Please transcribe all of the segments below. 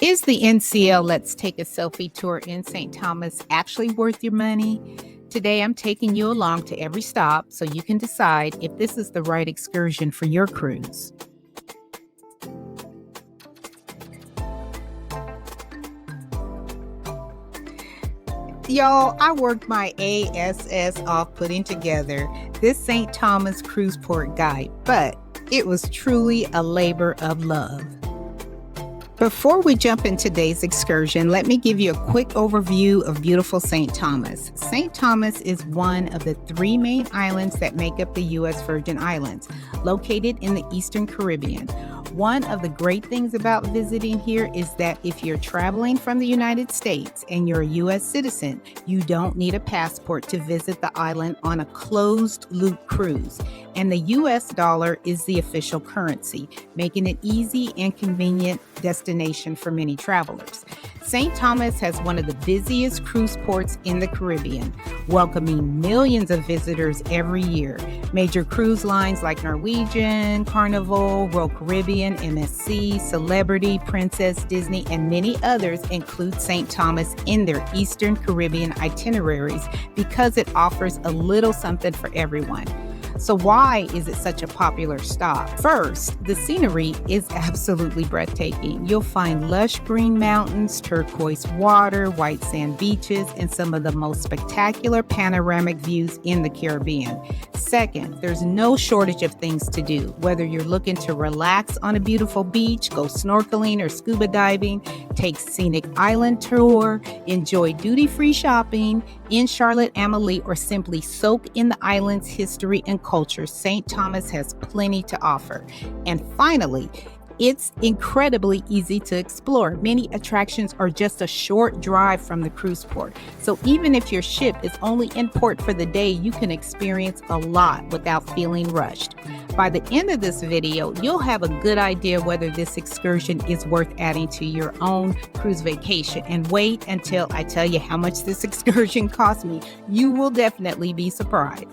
Is the NCL Let's Take a Selfie tour in St. Thomas actually worth your money? Today I'm taking you along to every stop so you can decide if this is the right excursion for your cruise. Y'all, I worked my ass off putting together this St. Thomas cruise port guide, but it was truly a labor of love. Before we jump into today's excursion, let me give you a quick overview of beautiful St. Thomas. St. Thomas is one of the 3 main islands that make up the U.S. Virgin Islands, located in the Eastern Caribbean. One of the great things about visiting here is that if you're traveling from the United States and you're a U.S. citizen, you don't need a passport to visit the island on a closed-loop cruise. And the U.S. dollar is the official currency, making it easy and convenient destination for many travelers. St. Thomas has one of the busiest cruise ports in the Caribbean, welcoming millions of visitors every year. Major cruise lines like Norwegian, Carnival, Royal Caribbean, MSC, Celebrity, Princess, Disney, and many others include St. Thomas in their Eastern Caribbean itineraries because it offers a little something for everyone. So why is it such a popular stop? First, the scenery is absolutely breathtaking. You'll find lush green mountains, turquoise water, white sand beaches, and some of the most spectacular panoramic views in the Caribbean. Second, there's no shortage of things to do. Whether you're looking to relax on a beautiful beach, go snorkeling or scuba diving, take scenic island tour, enjoy duty-free shopping in Charlotte Amalie, or simply soak in the island's history and culture, St. Thomas has plenty to offer. And finally, it's incredibly easy to explore. Many attractions are just a short drive from the cruise port. So even if your ship is only in port for the day, you can experience a lot without feeling rushed. By the end of this video, you'll have a good idea whether this excursion is worth adding to your own cruise vacation. And wait until I tell you how much this excursion cost me. You will definitely be surprised.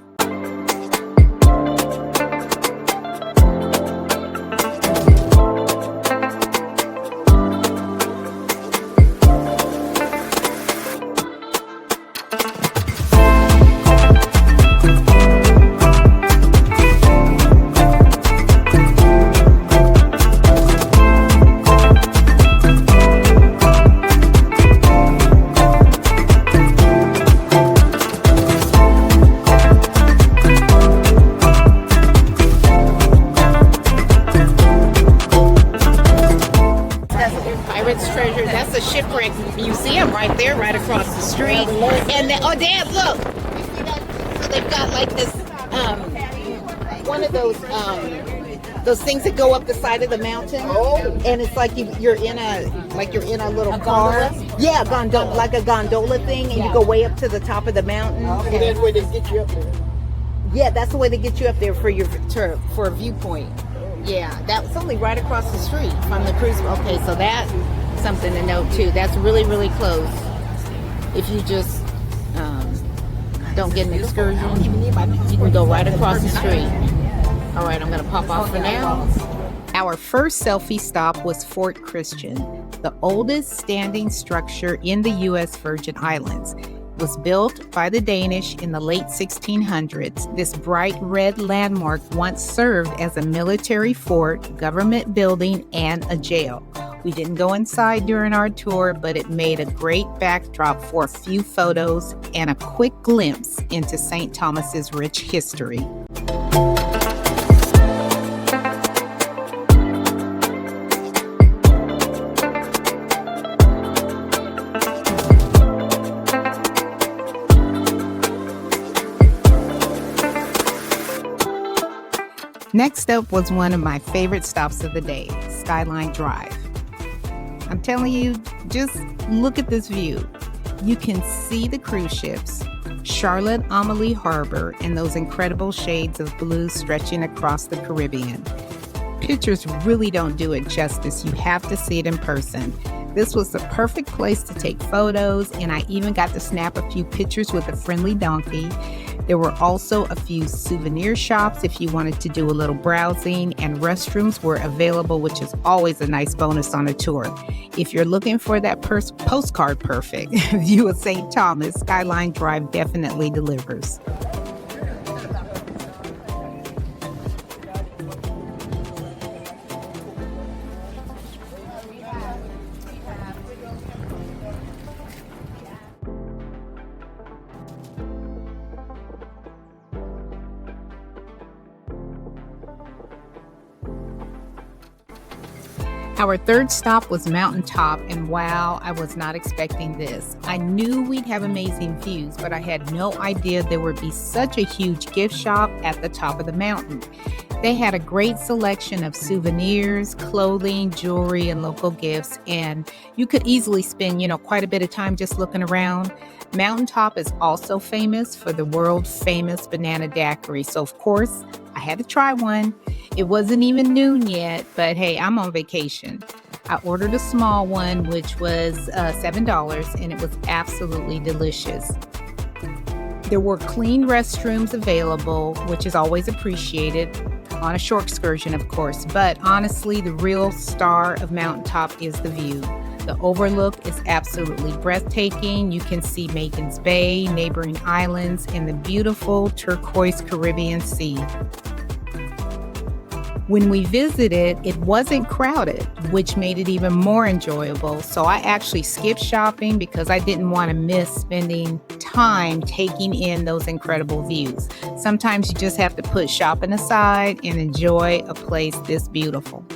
Treasure. That's a shipwreck museum right there, right across the street. And then, oh, Dad, look! You see that? So they've got like this, one of those things that go up the side of the mountain, and it's like you're in a little car. Yeah, gondola, like a gondola thing, and you go way up to the top of the mountain. And that's the way they get you up there. Yeah, that's the way they get you up there for a viewpoint. Yeah, that's only right across the street from the cruise. Okay, so that's something to note too. That's really, really close. If you just don't get an excursion, you can go right across the street. All right, I'm gonna pop off for now. Our first selfie stop was Fort Christian, the oldest standing structure in the U.S. Virgin Islands. It was built by the Danish in the late 1600s. This bright red landmark once served as a military fort, government building, and a jail. We didn't go inside during our tour, but it made a great backdrop for a few photos and a quick glimpse into St. Thomas's rich history. Next up was one of my favorite stops of the day, Skyline Drive. I'm telling you, just look at this view. You can see the cruise ships, Charlotte Amalie Harbor, and those incredible shades of blue stretching across the Caribbean. Pictures really don't do it justice. You have to see it in person. This was the perfect place to take photos, and I even got to snap a few pictures with a friendly donkey. There were also a few souvenir shops if you wanted to do a little browsing, and restrooms were available, which is always a nice bonus on a tour. If you're looking for that postcard perfect view of St. Thomas, Skyline Drive definitely delivers. Our third stop was Mountaintop, and wow, I was not expecting this. I knew we'd have amazing views, but I had no idea there would be such a huge gift shop at the top of the mountain. They had a great selection of souvenirs, clothing, jewelry, and local gifts, and you could easily spend, quite a bit of time just looking around. Mountaintop is also famous for the world famous banana daiquiri, so of course, I had to try one. It wasn't even noon yet, but hey, I'm on vacation. I ordered a small one, which was $7, and it was absolutely delicious. There were clean restrooms available, which is always appreciated on a short excursion, of course. But honestly, the real star of Mountaintop is the view. The overlook is absolutely breathtaking. You can see Magens Bay, neighboring islands, and the beautiful turquoise Caribbean Sea. When we visited, it wasn't crowded, which made it even more enjoyable. So I actually skipped shopping because I didn't want to miss spending time taking in those incredible views. Sometimes you just have to put shopping aside and enjoy a place this beautiful.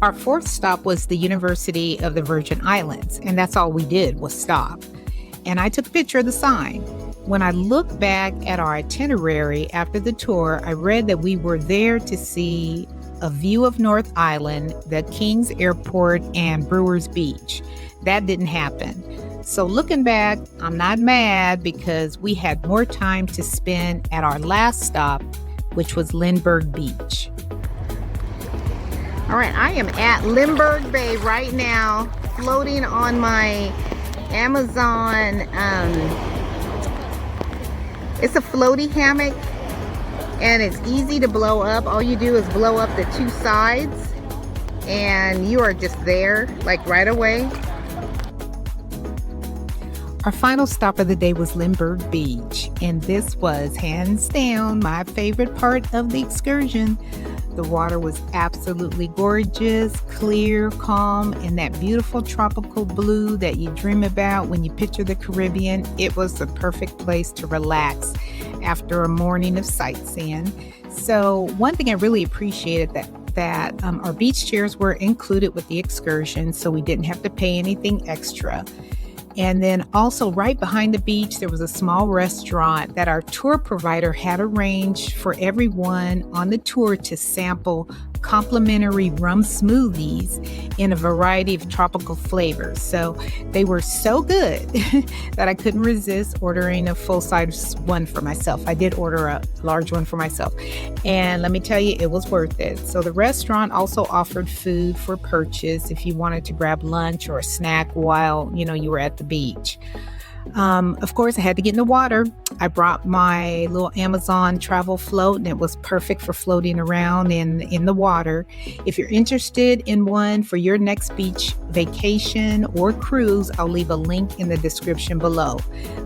Our fourth stop was the University of the Virgin Islands, and that's all we did was stop. And I took a picture of the sign. When I look back at our itinerary after the tour, I read that we were there to see a view of North Island, the King's Airport, and Brewers Beach. That didn't happen. So looking back, I'm not mad because we had more time to spend at our last stop, which was Lindberg Beach. All right, I am at Lindberg Bay right now, floating on my Amazon, it's a floaty hammock, and it's easy to blow up. All you do is blow up the two sides, and you are just there, like right away. Our final stop of the day was Lindberg Beach, and this was hands down my favorite part of the excursion. The water was absolutely gorgeous, clear, calm, and that beautiful tropical blue that you dream about when you picture the Caribbean. It was the perfect place to relax after a morning of sightseeing. So one thing I really appreciated that our beach chairs were included with the excursion, so we didn't have to pay anything extra. And then also right behind the beach, there was a small restaurant that our tour provider had arranged for everyone on the tour to sample complimentary rum smoothies in a variety of tropical flavors. So they were so good that I couldn't resist ordering a full-size one for myself. I did order a large one for myself. And let me tell you, it was worth it. So the restaurant also offered food for purchase if you wanted to grab lunch or a snack while, you were at the beach. Of course, I had to get in the water. I brought my little Amazon travel float, and it was perfect for floating around in the water. If you're interested in one for your next beach vacation or cruise, I'll leave a link in the description below.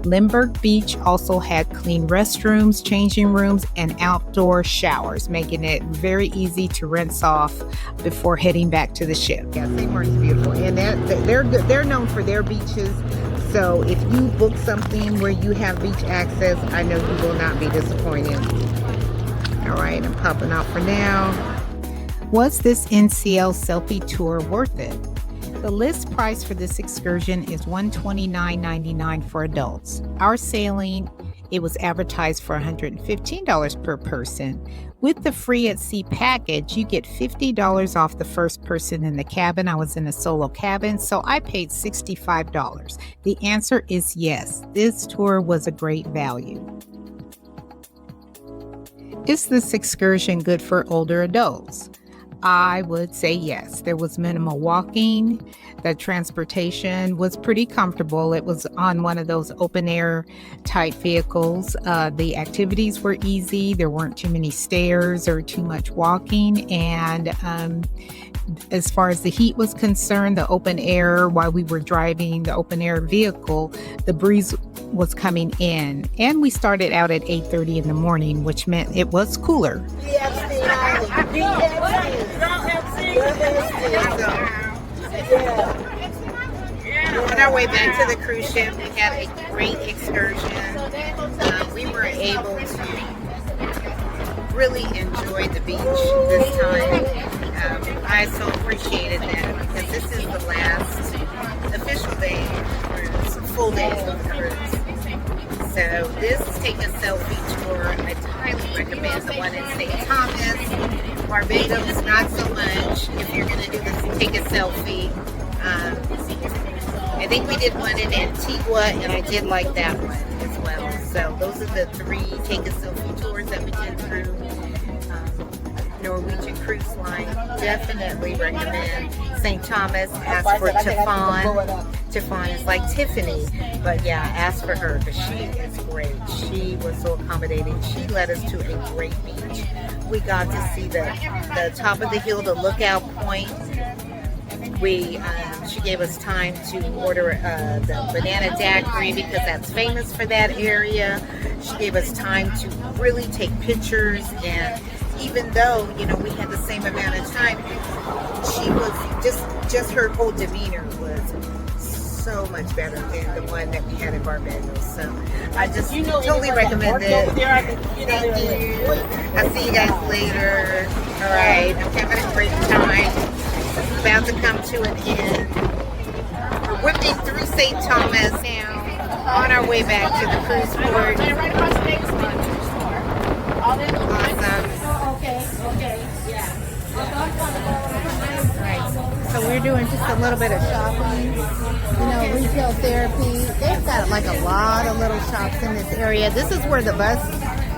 Lindberg Beach also had clean restrooms, changing rooms, and outdoor showers, making it very easy to rinse off before heading back to the ship. Yeah, St. Martin's beautiful, and they're good. They're known for their beaches. So if you book something where you have beach access, I know you will not be disappointed. All right, I'm popping out for now. Was this NCL Selfie tour worth it? The list price for this excursion is $129.99 for adults. Our sailing, it was advertised for $115 per person. With the free at sea package, you get $50 off the first person in the cabin. I was in a solo cabin, so I paid $65. The answer is yes. This tour was a great value. Is this excursion good for older adults? I would say yes. There was minimal walking. The transportation was pretty comfortable. It was on one of those open air type vehicles. The activities were easy. There weren't too many stairs or too much walking. And as far as the heat was concerned, the open air, while we were driving the open air vehicle, the breeze was coming in. And we started out at 8:30 in the morning, which meant it was cooler. On our way back to the cruise ship, we had a great excursion. We were able to really enjoy the beach this time. I so appreciated that because this is the last official day of the cruise, full day of the cruise. So this Take a Selfie tour, I highly recommend the one in St. Thomas. Barbados, not so much. If you're going to do this Take a Selfie, I think we did one in Antigua, and I did like that one as well. So those are the 3 Take a Selfie tours that we did through Norwegian Cruise Line. Definitely recommend St. Thomas. Ask for Tiffany. Tiffany is like Tiffany, but yeah, ask for her because she is great. She was so accommodating. She led us to a great beach. We got to see the top of the hill, the lookout point. She gave us time to order the banana daiquiri because that's famous for that area. She gave us time to really take pictures, and even though, you know, we had the same amount of time, she was just her whole demeanor was so much better than the one that we had in Barbados. So I just totally recommend it. Thank you. I'll see you guys later. All right, I'm having a great time. This is about to come to an end. We're whipping through St. Thomas now on our way back to the cruise port. Awesome. Right. So we're doing just a little bit of shopping, you know, retail therapy. They've got like a lot of little shops in this area. This is where the bus,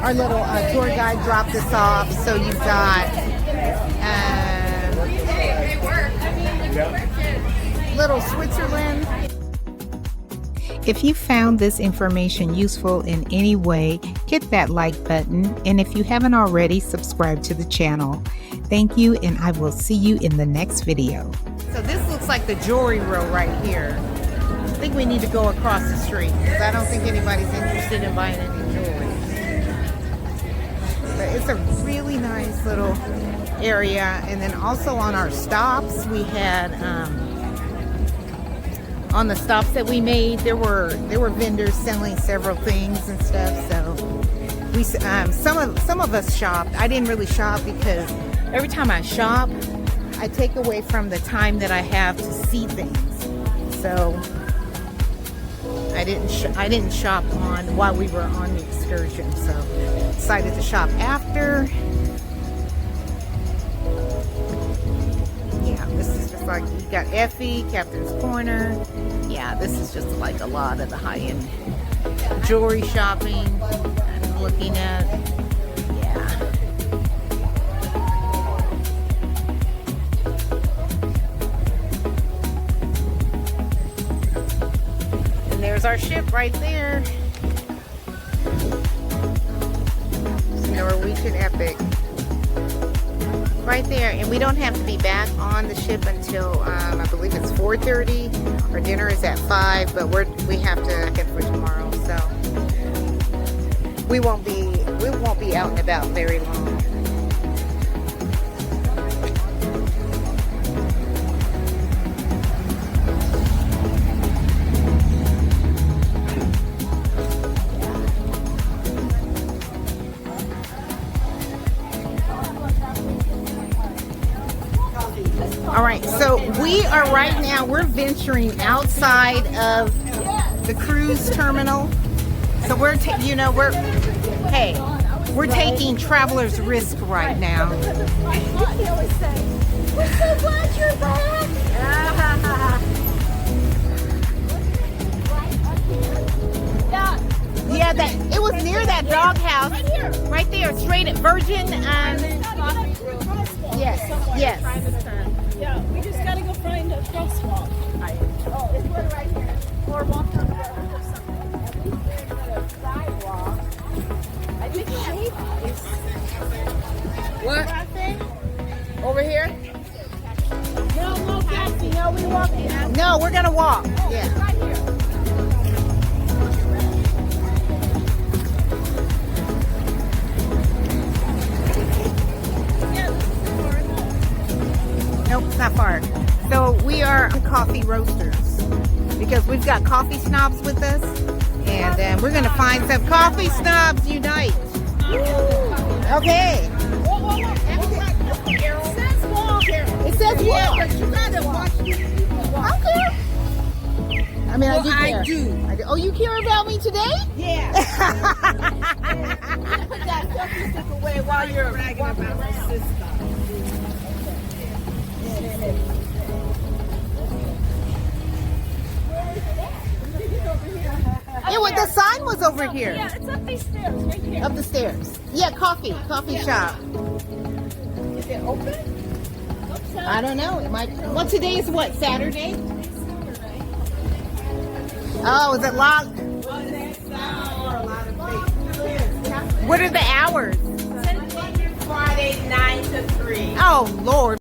our little tour guide dropped us off. So you've got little Switzerland. If you found this information useful in any way, hit that like button, and if you haven't already, subscribe to the channel. Thank you, and I will see you in the next video. So this looks like the jewelry row right here. I think we need to go across the street because I don't think anybody's interested in buying any jewelry. But it's a really nice little area. And then also on our stops, we had on the stops that we made, there were vendors selling several things and stuff. So we some of us shopped. I didn't really shop because every time I shop, I take away from the time that I have to see things. So I didn't shop on while we were on the excursion. So decided to shop after. Yeah, this is just like, you got Effie, Captain's Corner. Yeah, this is just like a lot of the high-end jewelry shopping I'm looking at. Yeah. And there's our ship right there. Norwegian Epic. Right there, and we don't have to be back on the ship until I believe it's 4:30. Our dinner is at 5, but we have to head for tomorrow, so we won't be out and about very long. All right, so we we are right now, we're venturing outside of the cruise terminal. So we're taking traveler's risk right now. We're so glad you're back. Yeah, it was near that doghouse. Right there, straight at Virgin. Yes. Yeah, we just gotta go find a crosswalk. Oh, it's one right here. Or walk on the road or something. At least there's a sidewalk. I think it's What? Over here? No, Cassie, no, we walking. No, we're gonna walk. Yeah. Right here. Nope, it's not far. So we are coffee roasters because we've got coffee snobs with us, and we're gonna find some coffee snobs unite. Okay. It says walk. But you gotta watch these people walk. Okay. I mean, Well, I I do do. care. Oh, you care about me today? Yeah. Put that selfie stick away while you're bragging about my sister. The sign was over here. Yeah, it's up these stairs, right here. Up the stairs. Yeah, coffee shop. Is it open? I don't know. It might. Well, today is what? Saturday? Oh, is it locked? What are the hours? Friday 9 to 3. Oh, Lord.